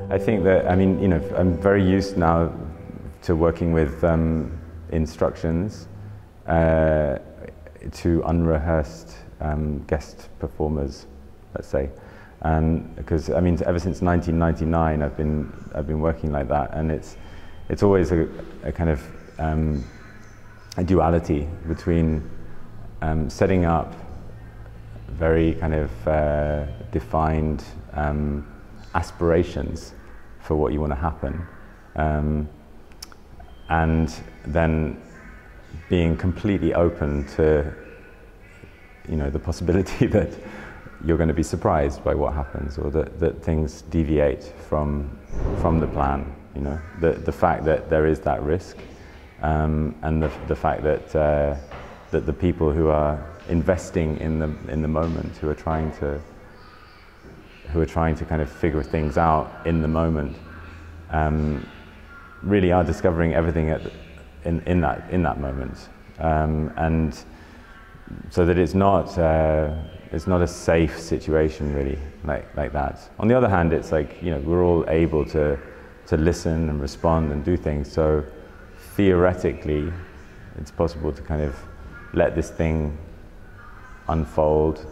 I think that, I mean, you know, I'm very used now to working with instructions to unrehearsed guest performers, let's say. Because I mean, ever since 1999, I've been working like that, and it's always a kind of a duality between setting up very kind of defined aspirations for what you want to happen, and then being completely open to, you know, the possibility that you're going to be surprised by what happens, or that things deviate from the plan. You know, the fact that there is that risk, and the fact that that the people who are investing in the moment, who are trying to kind of figure things out in the moment, really are discovering everything in that moment, and so that it's not a safe situation really like that. On the other hand, it's like, you know, we're all able to listen and respond and do things, so theoretically it's possible to kind of let this thing unfold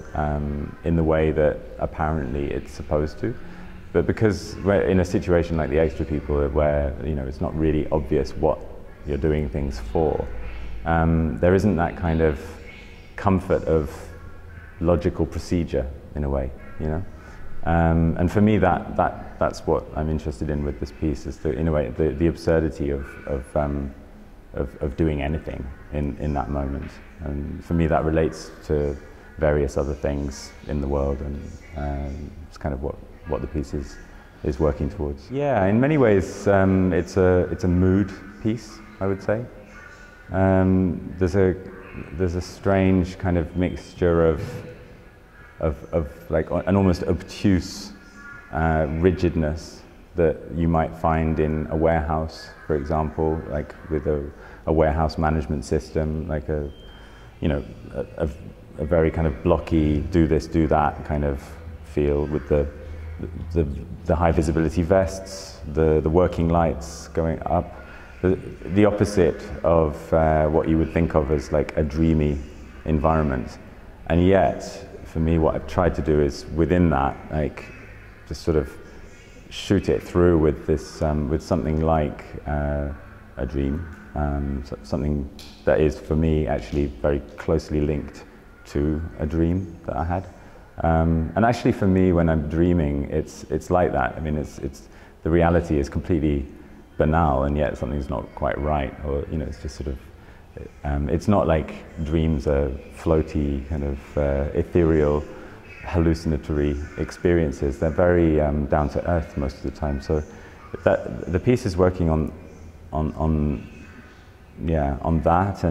in the way that apparently it's supposed to. But because we're in a situation like the extra people, where, you know, it's not really obvious what you're doing things for, there isn't that kind of comfort of logical procedure in a way, you know. And for me, that's what I'm interested in with this piece, is in a way the absurdity of doing anything in that moment. And for me, that relates to various other things in the world, and it's kind of what the piece is working towards. Yeah, in many ways, it's a mood piece, I would say. There's a strange kind of mixture of like an almost obtuse rigidness that you might find in a warehouse, for example, like with a warehouse management system, like a very kind of blocky, do this, do that kind of feel, with the high visibility vests, the working lights going up, the opposite of what you would think of as like a dreamy environment. And yet, for me, what I've tried to do is, within that, like, just sort of shoot it through with this, with something like a dream, something that is, for me, actually very closely linked to a dream that I had. And actually, for me, when I'm dreaming, it's like that. I mean, the reality is completely banal, and yet something's not quite right, or, you know, it's just sort of. It's not like dreams are floaty, kind of ethereal, hallucinatory experiences. They're very down to earth most of the time. So that the piece is working on that,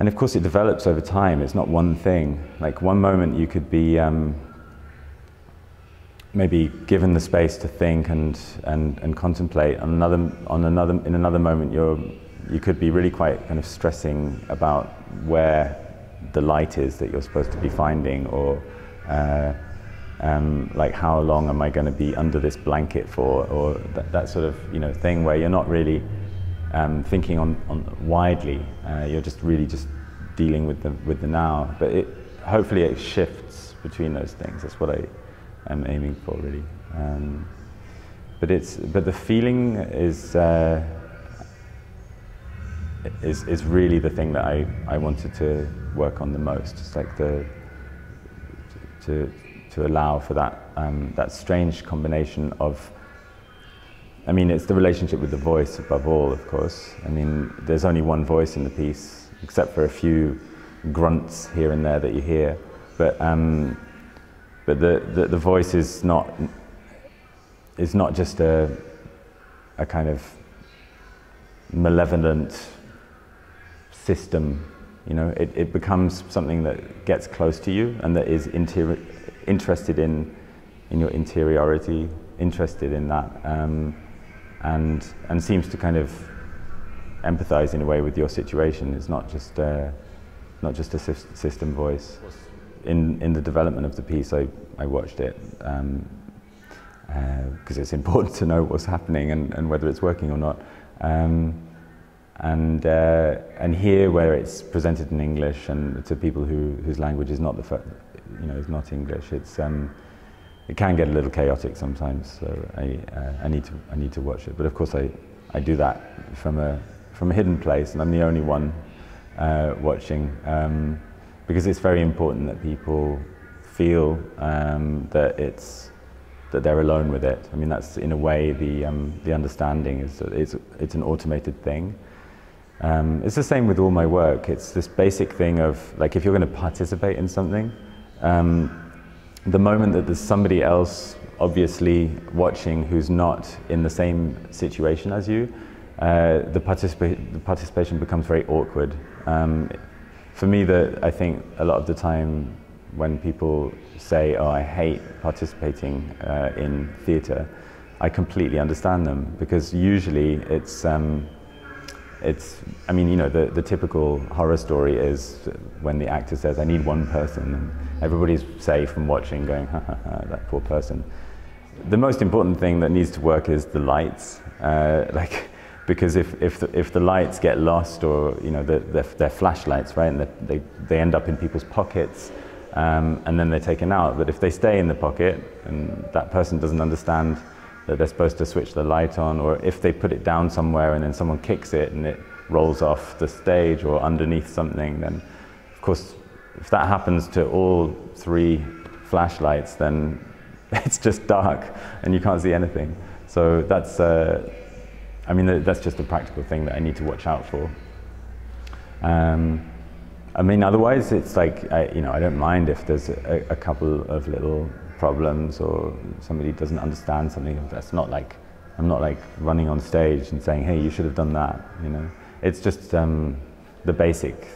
and of course it develops over time. It's not one thing. Like, one moment you could be maybe given the space to think and contemplate. In another moment, you could be really quite kind of stressing about where the light is that you're supposed to be finding, or like, how long am I going to be under this blanket for, or that sort of, you know, thing where you're not really thinking on widely. You're just really just dealing with the now. But hopefully it shifts between those things. That's what I'm aiming for, really. But the feeling is really the thing that I wanted to work on the most. It's like to allow for that strange combination of. I mean, it's the relationship with the voice above all, of course. I mean, there's only one voice in the piece, except for a few grunts here and there that you hear. But the voice is not just a kind of malevolent system, you know. It becomes something that gets close to you, and that is interested in your interiority, interested in that, and seems to kind of empathize in a way with your situation. It's not just a system voice. In the development of the piece, I watched it because it's important to know what's happening and whether it's working or not. And here, where it's presented in English and to people whose language is not is not English, it can get a little chaotic sometimes. So I need to watch it. But of course, I do that from a hidden place, and I'm the only one watching, because it's very important that people feel that they're alone with it. I mean, that's in a way the understanding is that it's an automated thing. It's the same with all my work. It's this basic thing of, like, if you're going to participate in something, the moment that there's somebody else obviously watching who's not in the same situation as you, the participation becomes very awkward. For me, I think a lot of the time when people say, "Oh, I hate participating in theatre," I completely understand them, because usually it's I mean, you know, the typical horror story is when the actor says, "I need one person," and everybody's safe from watching, going, "Ha ha ha, that poor person." The most important thing that needs to work is the lights, because if the lights get lost, or you know, they're flashlights, right, and they end up in people's pockets, and then they're taken out. But if they stay in the pocket and that person doesn't understand that they're supposed to switch the light on, or if they put it down somewhere and then someone kicks it and it rolls off the stage or underneath something, then of course, if that happens to all 3 flashlights, then it's just dark and you can't see anything. So that's, I mean, that's just a practical thing that I need to watch out for. I mean, otherwise it's like, you know, I don't mind if there's a couple of little problems or somebody doesn't understand something. That's not like, I'm not like running on stage and saying, "Hey, you should have done that," you know. It's just the basic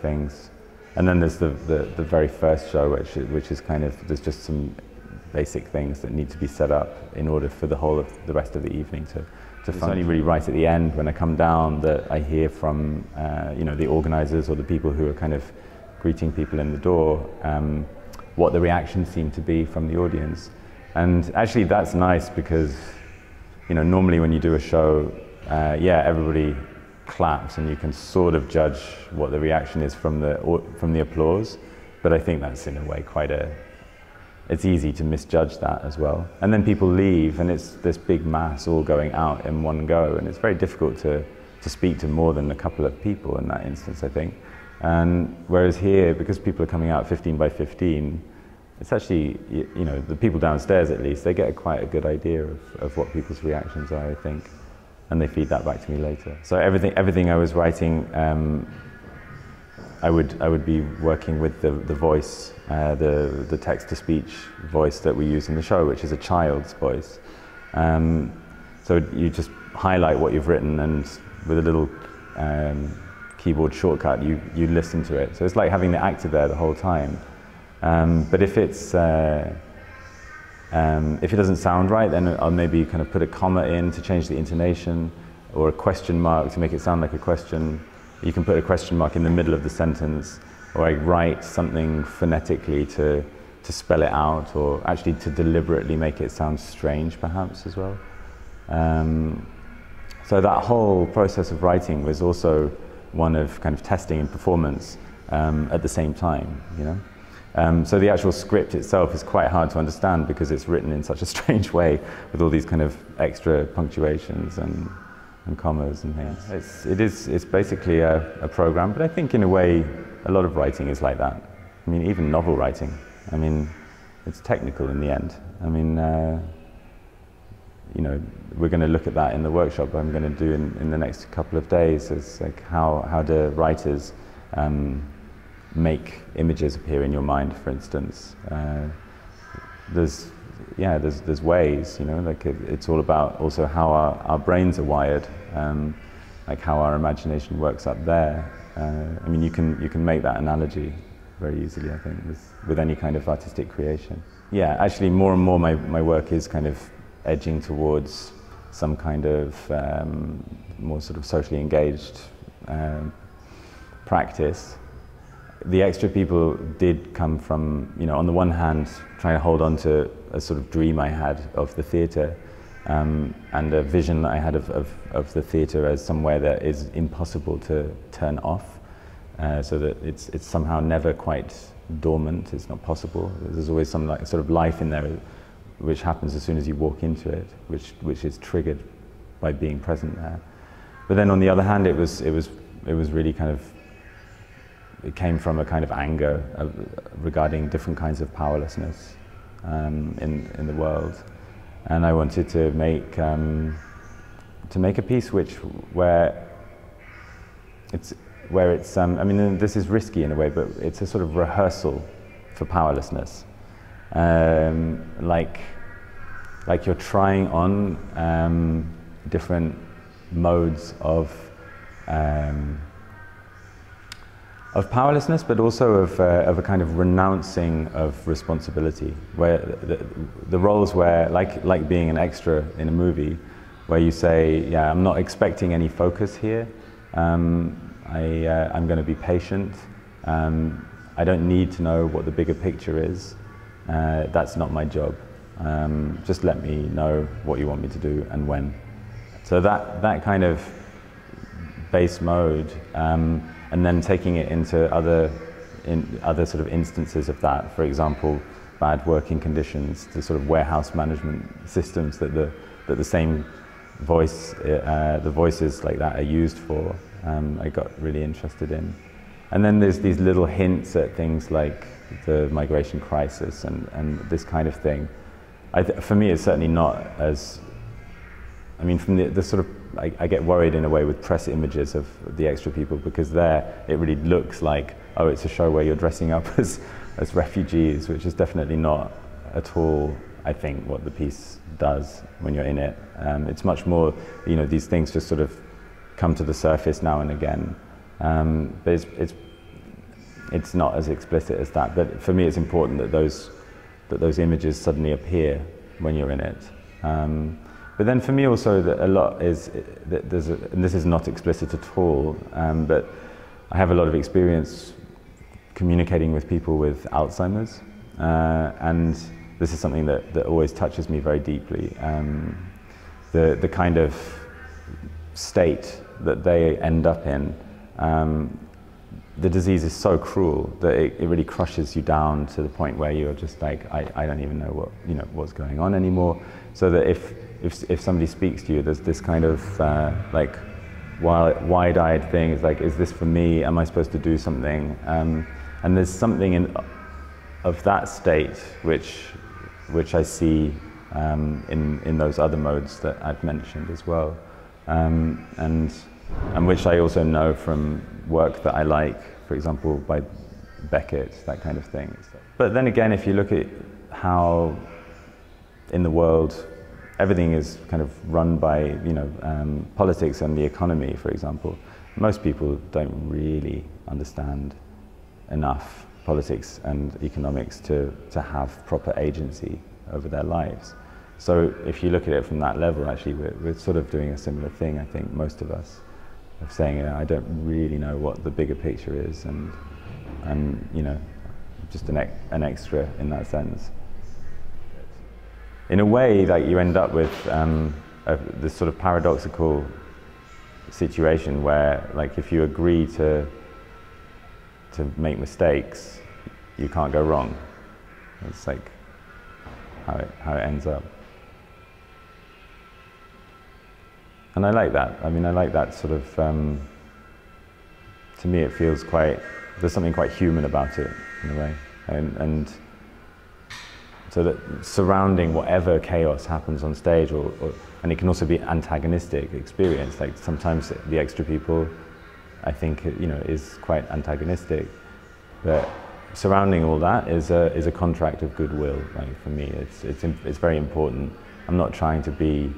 things. And then there's the very first show, which is kind of, there's just some basic things that need to be set up in order for the whole of the rest of the evening to function. It's only really right at the end, when I come down, that I hear from you know, the organisers or the people who are kind of greeting people in the door, what the reactions seem to be from the audience. And actually that's nice, because you know, normally when you do a show, yeah, everybody claps and you can sort of judge what the reaction is from the applause, but I think that's in a way it's easy to misjudge that as well. And then people leave and it's this big mass all going out in one go, and it's very difficult to speak to more than a couple of people in that instance, I think. And whereas here, because people are coming out 15 by 15, it's actually, you know, the people downstairs at least, they get quite a good idea of what people's reactions are, I think, and they feed that back to me later. So everything I was writing, I would be working with the voice, the text-to-speech voice that we use in the show, which is a child's voice. So you just highlight what you've written, and with a little keyboard shortcut, you listen to it. So it's like having the actor there the whole time. But if it doesn't sound right, then I'll maybe kind of put a comma in to change the intonation, or a question mark to make it sound like a question. You can put a question mark in the middle of the sentence, or I write something phonetically to spell it out, or actually to deliberately make it sound strange perhaps as well. So that whole process of writing was also one of kind of testing and performance at the same time, you know. So the actual script itself is quite hard to understand, because it's written in such a strange way, with all these kind of extra punctuations and commas and things. It's basically a program, but I think in a way a lot of writing is like that. I mean, even novel writing, I mean, it's technical in the end. I mean, you know, we're going to look at that in the workshop I'm going to do in the next couple of days. It's like how do writers make images appear in your mind, for instance. There's ways, you know, like it's all about also how our brains are wired, like how our imagination works up there. I mean, you can make that analogy very easily, I think, with any kind of artistic creation. Yeah, actually more and more my work is kind of edging towards some kind of more sort of socially engaged practice. The extra people did come from, you know, on the one hand, trying to hold on to a sort of dream I had of the theatre, and a vision that I had of the theatre as somewhere that is impossible to turn off, so that it's somehow never quite dormant. It's not possible. There's always some like sort of life in there, which happens as soon as you walk into it, which is triggered by being present there. But then on the other hand, it was really kind of, it came from a kind of anger regarding different kinds of powerlessness in the world, and I wanted to make a piece where it's I mean, this is risky in a way, but it's a sort of rehearsal for powerlessness, like you're trying on different modes of powerlessness, but also of a kind of renouncing of responsibility, where the roles where, like being an extra in a movie, where you say, yeah, I'm not expecting any focus here, I'm going to be patient, I don't need to know what the bigger picture is, that's not my job, just let me know what you want me to do and when. So that kind of base mode, and then taking it into other sort of instances of that. For example, bad working conditions, the sort of warehouse management systems that the same voice, the voices like that are used for. I got really interested in. And then there's these little hints at things like the migration crisis and this kind of thing. For me, it's certainly not as, I mean, from the sort of, I get worried in a way with press images of the extra people, because there it really looks like, oh, it's a show where you're dressing up as refugees, which is definitely not at all, I think, what the piece does when you're in it. It's much more, you know, these things just sort of come to the surface now and again, but it's not as explicit as that. But for me, it's important that those images suddenly appear when you're in it. But then for me also, that a lot is that and this is not explicit at all, but I have a lot of experience communicating with people with Alzheimer's, and this is something that always touches me very deeply. The kind of state that they end up in, the disease is so cruel that it really crushes you down to the point where you're just like, I don't even know what's going on anymore. So that if somebody speaks to you, there's this kind of like wide-eyed thing. It's like, is this for me? Am I supposed to do something? And there's something of that state which I see in those other modes that I've mentioned as well, and which I also know from work that I like, for example, by Beckett, that kind of thing. But then again, if you look at how in the world everything is kind of run by, politics and the economy, for example, most people don't really understand enough politics and economics to have proper agency over their lives. So if you look at it from that level, actually, we're sort of doing a similar thing, I think, most of us, of saying, I don't really know what the bigger picture is, and just an extra in that sense. In a way, like, you end up with this sort of paradoxical situation where, like, if you agree to make mistakes, you can't go wrong. It's like how it ends up. And I like that. I mean, I like that sort of, to me it feels quite, there's something quite human about it in a way. And so that surrounding whatever chaos happens on stage, and it can also be antagonistic experience, like sometimes the extra people, I think, is quite antagonistic, but surrounding all that is a contract of goodwill. Like, for me, it's very important. I'm not trying to be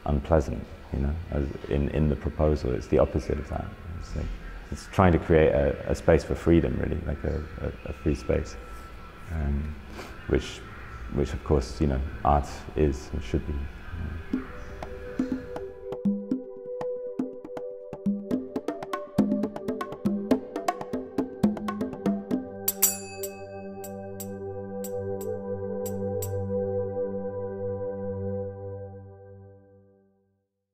unpleasant, in the proposal. It's the opposite of that. It's trying to create a space for freedom, really, like a free space, which of course, art is and should be.